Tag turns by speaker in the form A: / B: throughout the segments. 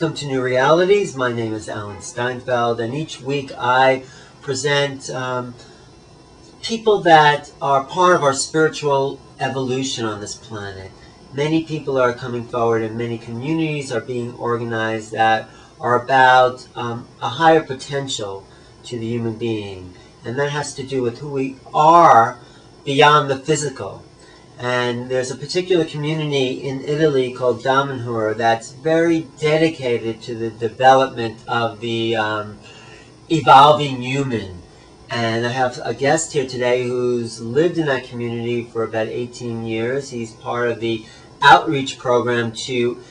A: Welcome to New Realities. My name is Alan Steinfeld, and each week I present people that are part of our spiritual evolution on this planet. Many people are coming forward, and many communities are being organized that are about a higher potential to the human being, and that has to do with who we are beyond the physical. And there's a particular community in Italy called Damenhur that's very dedicated to the development of the evolving human. And I have a guest here today who's lived in that community for about 18 years. He's part of the outreach program to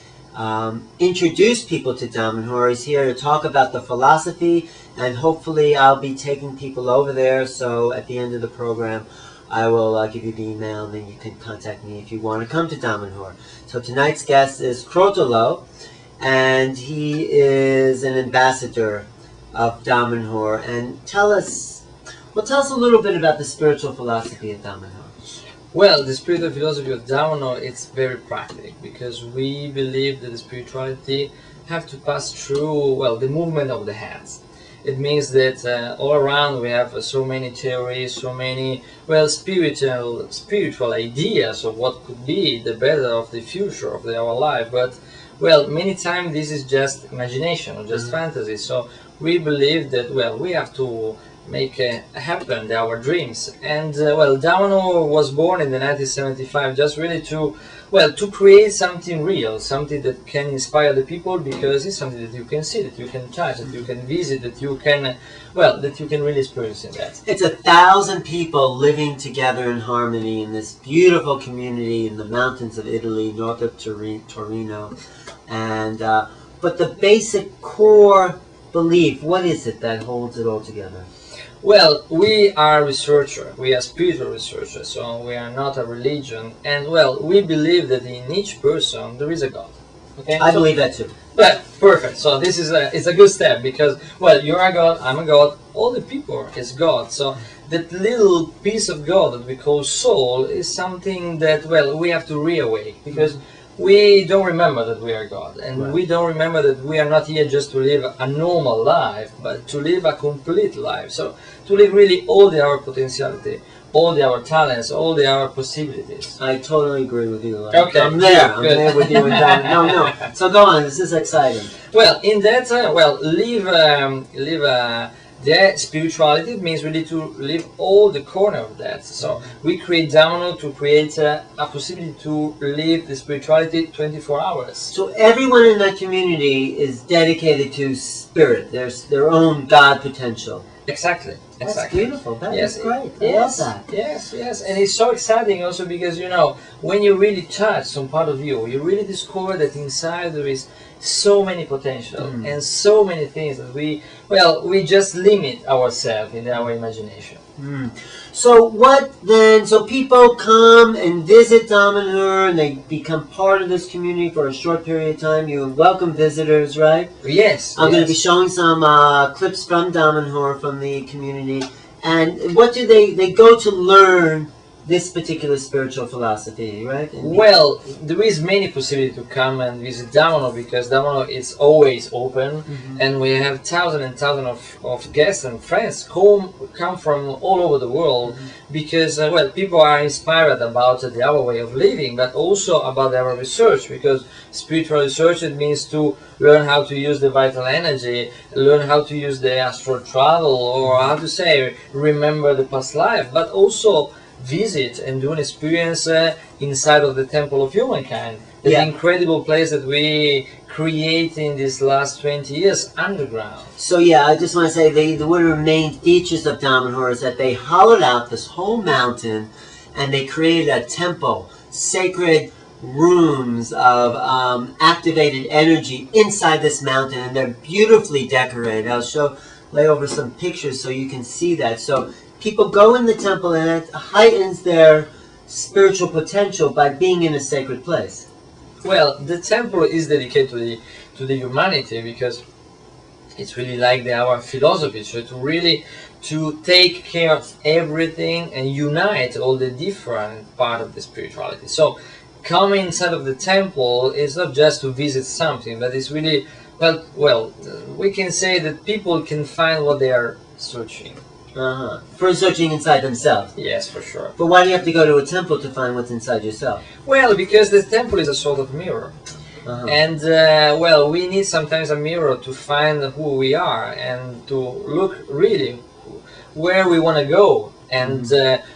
A: introduce people to Damenhur. He's here to talk about the philosophy, and hopefully I'll be taking people over there. So at the end of the program, I will give you the email, and then you can contact me if you want to come to Damenhur. So tonight's guest is Crotolo, and he is an ambassador of Damenhur. And tell us a little bit about the spiritual philosophy of Damenhur.
B: Well, the spiritual philosophy of Damenhur, it's very practical, because we believe that the spirituality have to pass through, well, the movement of the hands. It means that all around we have so many theories, so many, well, spiritual ideas of what could be the better of the future of our life. But, well, many times this is just imagination or just fantasy. So we believe that, well, we have to make happen our dreams. And, well, Damenhur was born in the 1975 just really to create something real, something that can inspire the people, because it's something that you can see, that you can touch, that you can visit, that you can, that you can really experience in that.
A: It's 1,000 people living together in harmony in this beautiful community in the mountains of Italy, north of Torino. And but the basic core belief, what is it that holds it all together?
B: Well, we are researchers, we are spiritual researchers, so we are not a religion, and well, we believe that in each person there is a God. Okay?
A: I believe that too.
B: But perfect. So this is it's a good step, because, well, you're a God, I'm a God, all the people is God. So that little piece of God that we call soul is something that, well, we have to reawake, because we don't remember that we are God, and we don't remember that we are not here just to live a normal life, but to live a complete life. So to live really all our potentiality, all our talents, all our possibilities.
A: I totally agree with you.
B: Okay,
A: I'm there. I'm
B: good.
A: there with you. No. So go on. This is exciting.
B: Well, in that, the spirituality means really to live all the corner of that. So we create Damenhur to create a possibility to live the spirituality 24 hours.
A: So everyone in that community is dedicated to spirit. There's their own God potential.
B: Exactly.
A: That's beautiful. That is great. I love that.
B: Yes. And it's so exciting also because, you know, when you really touch some part of you, you really discover that inside there is so many potential and so many things that we just limit ourselves in our imagination.
A: So what then? So people come and visit Damenhur, and they become part of this community for a short period of time. You welcome visitors, right?
B: Yes.
A: I'm going to be showing some clips from Damenhur, from the community. And what do they go to learn this particular spiritual philosophy, right?
B: Well, there is many possibility to come and visit Damenhur, because Damenhur is always open, and we have thousands and thousands of guests and friends come from all over the world, because people are inspired about our way of living, but also about our research, because spiritual research, it means to learn how to use the vital energy, learn how to use the astral travel, or how to say, remember the past life, but also visit and do an experience inside of the Temple of Humankind. The incredible place that we create in these last 20 years underground.
A: So I just want to say one of the main features of Damenhur is that they hollowed out this whole mountain, and they created a temple, sacred rooms of activated energy inside this mountain, and they're beautifully decorated. I'll lay over some pictures so you can see that. So people go in the temple, and it heightens their spiritual potential by being in a sacred place.
B: Well, the temple is dedicated to the humanity, because it's really like our philosophy, so to take care of everything and unite all the different part of the spirituality. So coming inside of the temple is not just to visit something, but it's really We can say that people can find what they are searching.
A: For searching inside themselves.
B: Yes, for sure.
A: But why do you have to go to a temple to find what's inside yourself?
B: Well, because the temple is a sort of mirror. And we need sometimes a mirror to find who we are and to look really where we want to go. And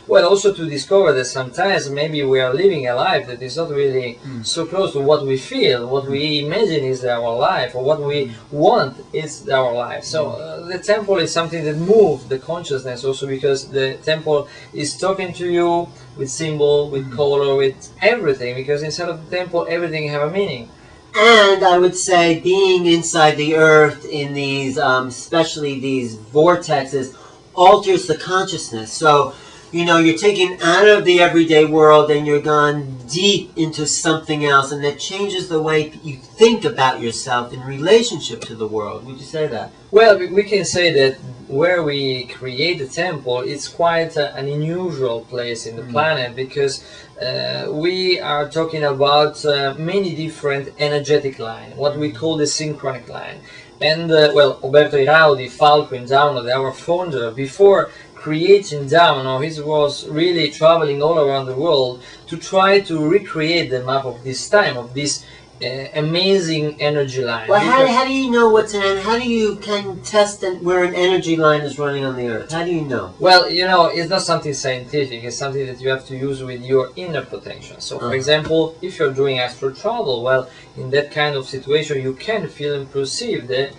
B: also to discover that sometimes maybe we are living a life that is not really so close to what we feel, what we imagine is our life, or what we want is our life. So the temple is something that moves the consciousness also, because the temple is talking to you with symbol, with color, with everything, because inside of the temple everything have a meaning.
A: And I would say being inside the earth in these, especially these vortexes, alters the consciousness. So, you're taken out of the everyday world and you're gone deep into something else, and that changes the way you think about yourself in relationship to the world. Would you say that?
B: Well, we can say that where we create the temple, it's quite an unusual place in the planet, because we are talking about many different energetic lines, what we call the synchronic line. And Roberto Iraudi, Falco in Damanhur, our founder, before creating Damanhur, he was really traveling all around the world to try to recreate the map of this time, of this amazing energy line.
A: Well, how do you know what's how do you test where an energy line is running on the earth? How do you know?
B: Well, it's not something scientific. It's something that you have to use with your inner potential. So, for example, if you're doing astral travel, well, in that kind of situation, you can feel and perceive the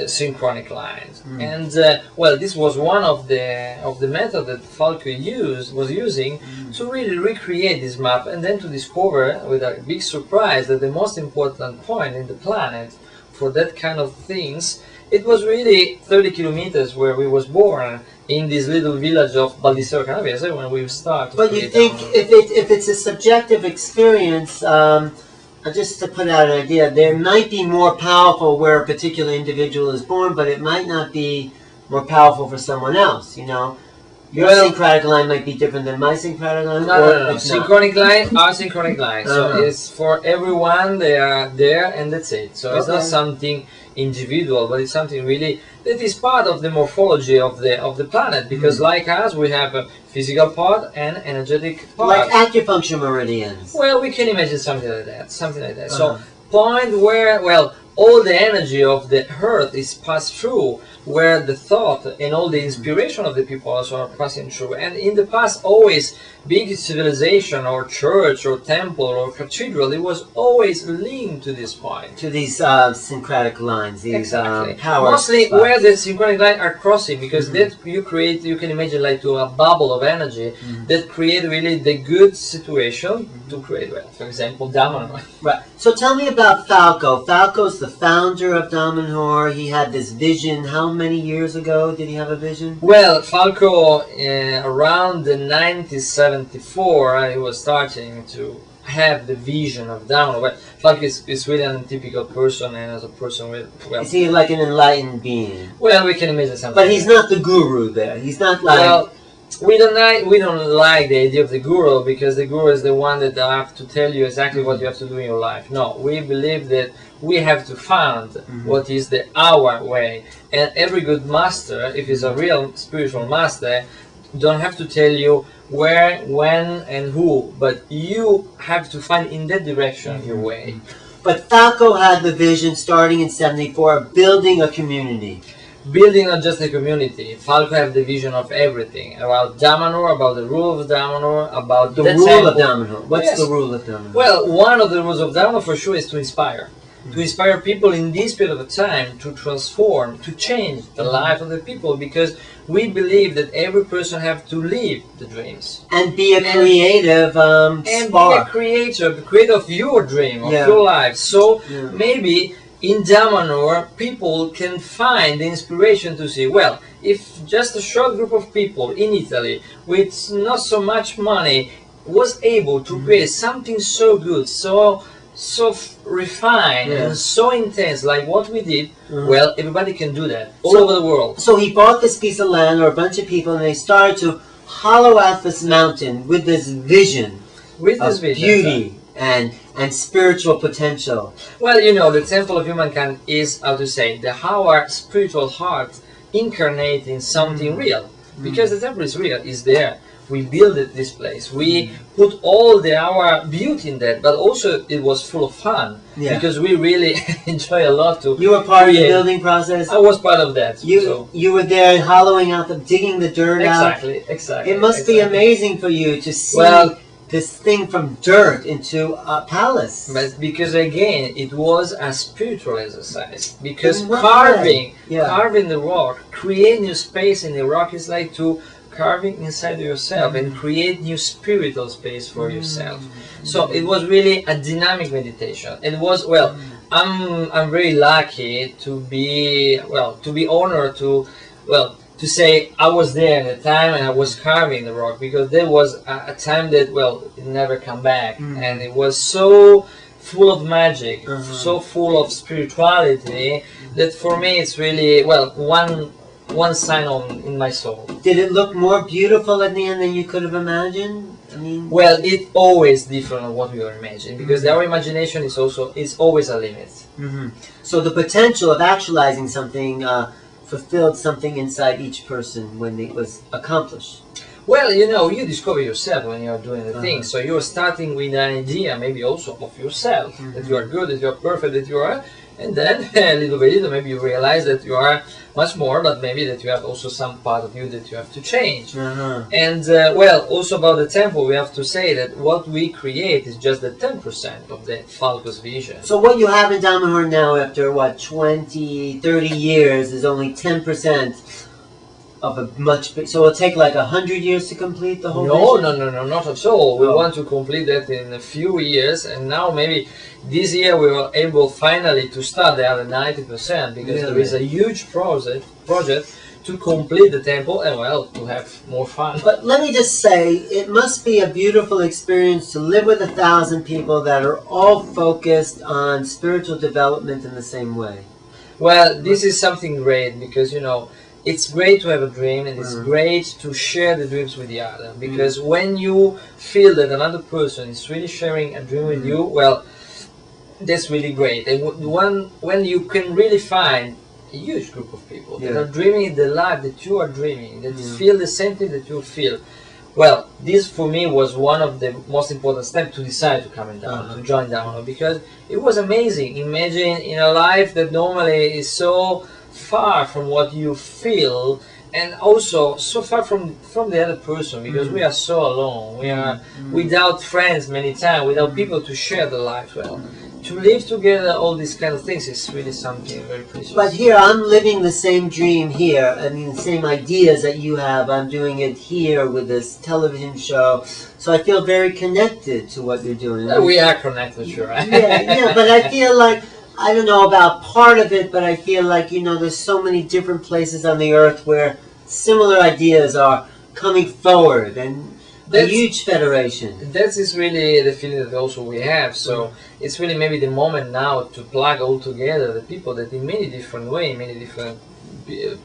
B: synchronic lines. And this was one of the method that Falco was using to really recreate this map, and then to discover with a big surprise that the most important point in the planet for that kind of things, it was really 30 kilometers where we was born, in this little village of Baldissero Canavese when we started.
A: But you think if it's a subjective experience, just to put out an idea, there might be more powerful where a particular individual is born, but it might not be more powerful for someone else, Your synchronic line might be different than my synchronic line.
B: No. Synchronic line, asynchronic line. So it's for everyone, they are there and that's it. So it's not something individual, but it's something really that is part of the morphology of the planet, because like us, we have a physical part and energetic part.
A: Like acupuncture meridians.
B: Well, we can imagine something like that. So point where, all the energy of the earth is passed through, where the thought and all the inspiration of the people also are passing through. And in the past, always big civilization or church or temple or cathedral, it was always linked to this point.
A: To these syncretic lines, these
B: exactly.
A: power
B: Mostly
A: spots.
B: Where the synchronic lines are crossing, because that you can imagine like to a bubble of energy that create really the good situation to create, for example, Damanhur.
A: Right. So tell me about Falco. Falco's the founder of Damenhurin. He had this vision. How many years ago did he have a vision?
B: Well, Falco, around the 1974, he was starting to have the vision of Damanhur. But Falco is really an typical person, and as a person with...
A: Is he like an enlightened being?
B: Well, we can imagine something.
A: But he's not the guru there. He's not like...
B: Well, we don't like the idea of the guru, because the guru is the one that have to tell you exactly what you have to do in your life. No, we believe that we have to find what is our way, and every good master, if he's a real spiritual master, don't have to tell you where, when, and who, but you have to find in that direction your way.
A: But Falco had the vision starting in '74 of building a community.
B: Building not just a community. Falco have the vision of everything, about Damanhur, about the rule of Damanhur, about
A: the rule of Damanhur. What's the rule of Damanhur?
B: Well, one of the rules of Damanhur for sure is to inspire. To inspire people in this period of time to transform, to change the life of the people, because we believe that every person have to live the dreams.
A: And be a creative
B: and
A: spark.
B: Be a creator of your dream, of your life. So maybe in Damanhur, people can find the inspiration to see, well, if just a short group of people in Italy with not so much money was able to create something so good, so refined and so intense like what we did, well, everybody can do that all over the world.
A: So he bought this piece of land, or a bunch of people, and they started to hollow out this mountain with this vision of beauty and spiritual potential.
B: Well, you know, the temple of humankind is, how to say, our spiritual heart incarnate in something real. Because the temple is real, is there. We built this place. We put all our beauty in that, but also it was full of fun.
A: Yeah.
B: Because we really enjoy a lot to.
A: You were part of the building process.
B: I was part of that.
A: You were there, hollowing out, digging the dirt out.
B: Exactly.
A: It must be amazing for you to see this thing from dirt into a palace.
B: But because again, it was a spiritual exercise. Because carving the rock, create new space in the rock is like to carving inside yourself and create new spiritual space for yourself. So it was really a dynamic meditation. It was, I'm very lucky to be honored to say I was there at the time and I was carving the rock, because there was a time that it never come back, and it was so full of magic, so full of spirituality, that for me it's really one sign in my soul.
A: Did it look more beautiful at the end than you could have imagined? I mean,
B: it's always different than what we were imagining, because our imagination is always a limit.
A: So the potential of actualizing something fulfilled something inside each person when it was accomplished.
B: Well, you know, you discover yourself when you are doing the thing. So you're starting with an idea, maybe also of yourself, that you are good, that you are perfect, that you are, and then little by little, maybe you realize that you are much more, but maybe that you have also some part of you that you have to change. And also about the temple, we have to say that what we create is just the 10% of the Falco's vision.
A: So what you have in Damenhurin now, after 20, 30 years, is only 10% of a much big. So it'll take like 100 years to complete the whole vision?
B: No, not at all. We want to complete that in a few years, and now maybe this year we were able finally to start the other 90%, because there is a huge project to complete the temple and to have more fun.
A: But let me just say, it must be a beautiful experience to live with 1,000 people that are all focused on spiritual development in the same way.
B: Well, this is something great, because you know, it's great to have a dream, and it's great to share the dreams with the other, because when you feel that another person is really sharing a dream with you, that's really great. And when you can really find a huge group of people that are dreaming the life that you are dreaming, that feel the same thing that you feel, this for me was one of the most important steps to decide to come down, to join Damenhurin, because it was amazing. Imagine in a life that normally is so far from what you feel, and also so far from the other person, because we are so alone. We are without friends many times, without people to share the life. To live together, all these kind of things is really something very precious.
A: But here, I'm living the same dream here. I mean, the same ideas that you have. I'm doing it here with this television show. So I feel very connected to what you're doing.
B: We are connected, sure.
A: But I feel like, I don't know about part of it, but I feel like, you know, there's so many different places on the earth where similar ideas are coming forward, and a huge federation.
B: That is really the feeling that also we have. So it's really maybe the moment now to plug all together the people that in many different ways, many different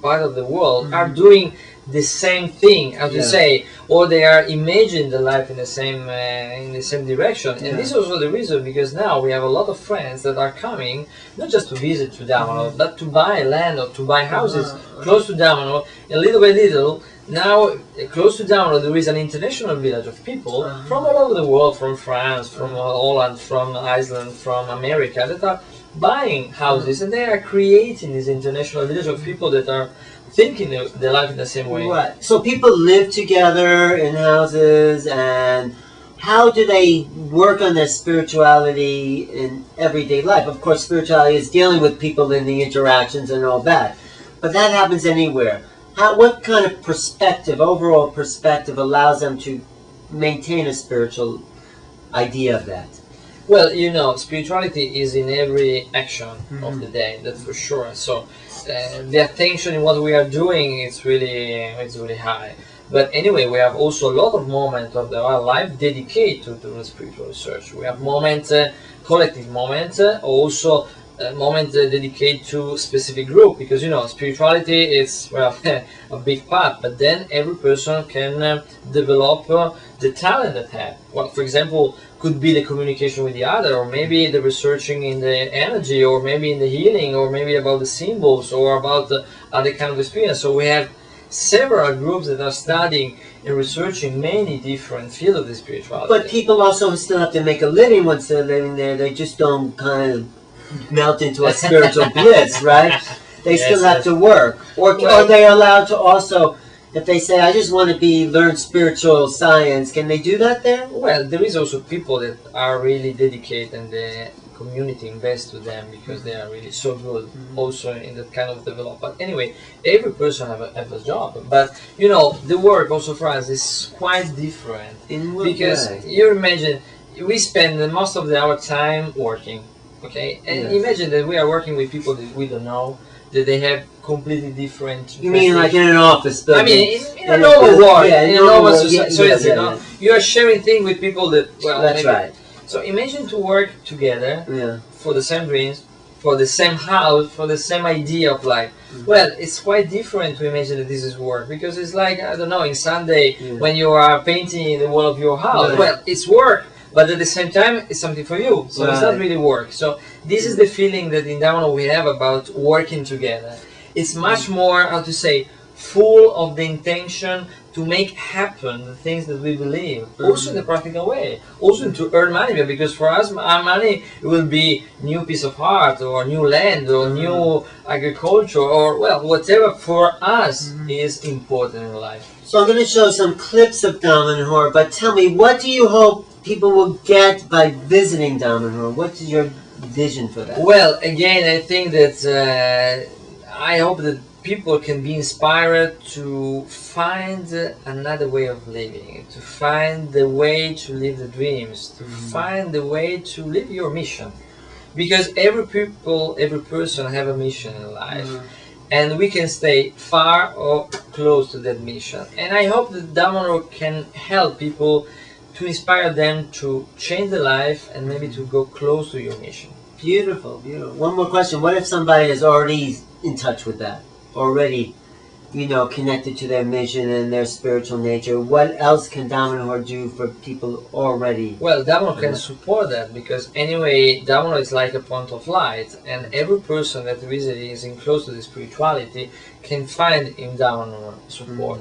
B: part of the world are doing the same thing, how to say, or they are imagining the life in the same direction. And this is also the reason, because now we have a lot of friends that are coming not just to visit to Damenhurin, but to buy land or to buy houses close to Damenhurin. And little by little, now close to Damenhurin there is an international village of people from all over the world, from France, from Holland, from Iceland, from America, that are buying houses, and they are creating this international village of people that are thinking their life in the same way.
A: Right. So people live together in houses, and how do they work on their spirituality in everyday life? Of course, spirituality is dealing with people in the interactions and all that, but that happens anywhere. What kind of perspective, overall perspective, allows them to maintain a spiritual idea of that?
B: Well, you know, spirituality is in every action of the day, that's for sure. So the attention in what we are doing it's really high. But anyway, we have also a lot of moments of our life dedicated to the spiritual research. We have moments, collective moments, also moment dedicated to specific group, because you know, spirituality is a big part, but then every person can develop the talent that have. Well, for example, could be the communication with the other, or maybe the researching in the energy, or maybe in the healing, or maybe about the symbols, or about the other kind of experience. So we have several groups that are studying and researching many different fields of the spirituality.
A: But people also still have to make a living once they're living there. They just don't kind of melt into a spiritual bliss, right? They still have to work. Or they are allowed to also, if they say, I just want to learn spiritual science, can they do that there?
B: Well, there is also people that are really dedicated, and the community invests to them because they are really so good also in that kind of development. But anyway, every person have a job. But you know, the work also for us is quite different.
A: In what
B: because
A: way?
B: You imagine, we spend most of our time working, okay? And imagine that we are working with people that we don't know, that they have completely different.
A: You mean like in an office building?
B: I mean, in a normal world, in a normal society, you know,
A: yeah.
B: you are sharing things with people that, well,
A: that's right.
B: So imagine to work together for the same dreams, for the same house, for the same idea of life. Well, it's quite different to imagine that this is work, because it's like, I don't know, in Sunday when you are painting the wall of your house. Well, it's work, but at the same time, it's something for you. So it's not really work. So this is the feeling that in Damenhurin we have about working together. It's much more, how to say, full of the intention to make happen the things that we believe, also in the practical way, also to earn money, because for us, our money will be new piece of art, or new land, or new agriculture, or, well, whatever for us is important in life.
A: So I'm going to show some clips of Damenhurin, but tell me, what do you hope people will get by visiting Damenhurin? What's your vision for that?
B: Well, again, I think that I hope that people can be inspired to find another way of living, to find the way to live the dreams, to find the way to live your mission. Because every person have a mission in life, and we can stay far or close to that mission. And I hope that Damenhurin can help people to inspire them to change their life and maybe to go close to your mission.
A: Beautiful, beautiful. One more question. What if somebody is already in touch with that? Already, you know, connected to their mission and their spiritual nature? What else can Damenhurin do for people already?
B: Well, Damenhurin can support that, because anyway, Damenhurin is like a point of light, and every person that is in close to the spirituality can find in Damenhurin support.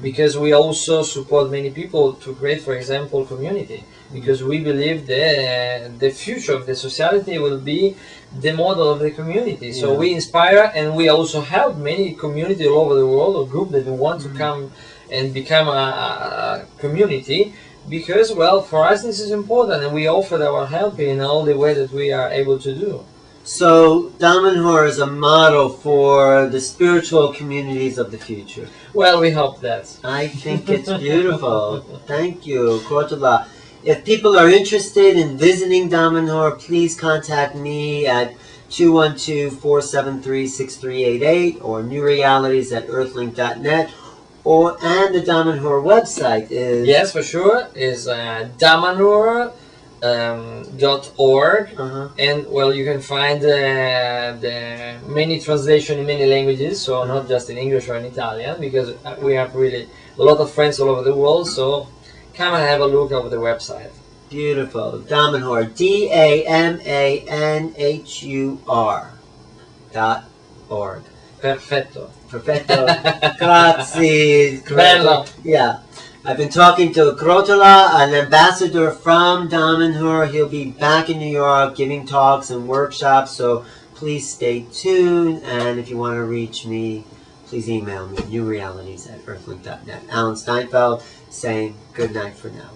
B: Because we also support many people to create, for example, community. Because we believe that the future of the society will be the model of the community. So we inspire, and we also help many communities all over the world, or group that want to come and become a community, because, well, for us this is important, and we offer our help in all the way that we are able to do.
A: So Damenhurin is a model for the spiritual communities of the future.
B: Well, we hope that.
A: I think it's beautiful. Thank you, Crotalo. If people are interested in visiting Damenhurin, please contact me at 212-473-6388 or newrealities@earthlink.net, and the Damenhurin website is...
B: Yes, for sure, is Damenhurin.org, and, well, you can find the many translation in many languages, so not just in English or in Italian, because we have really a lot of friends all over the world, so come and have a look over the website.
A: Beautiful. Damenhurin, DAMANHUR.org.
B: Perfetto.
A: Perfetto. Grazie.
B: Bello.
A: Yeah. I've been talking to Crotalo, an ambassador from Damenhurin. He'll be back in New York giving talks and workshops, so please stay tuned. And if you want to reach me, please email me, newrealities@earthlink.net. Alan Steinfeld saying good night for now.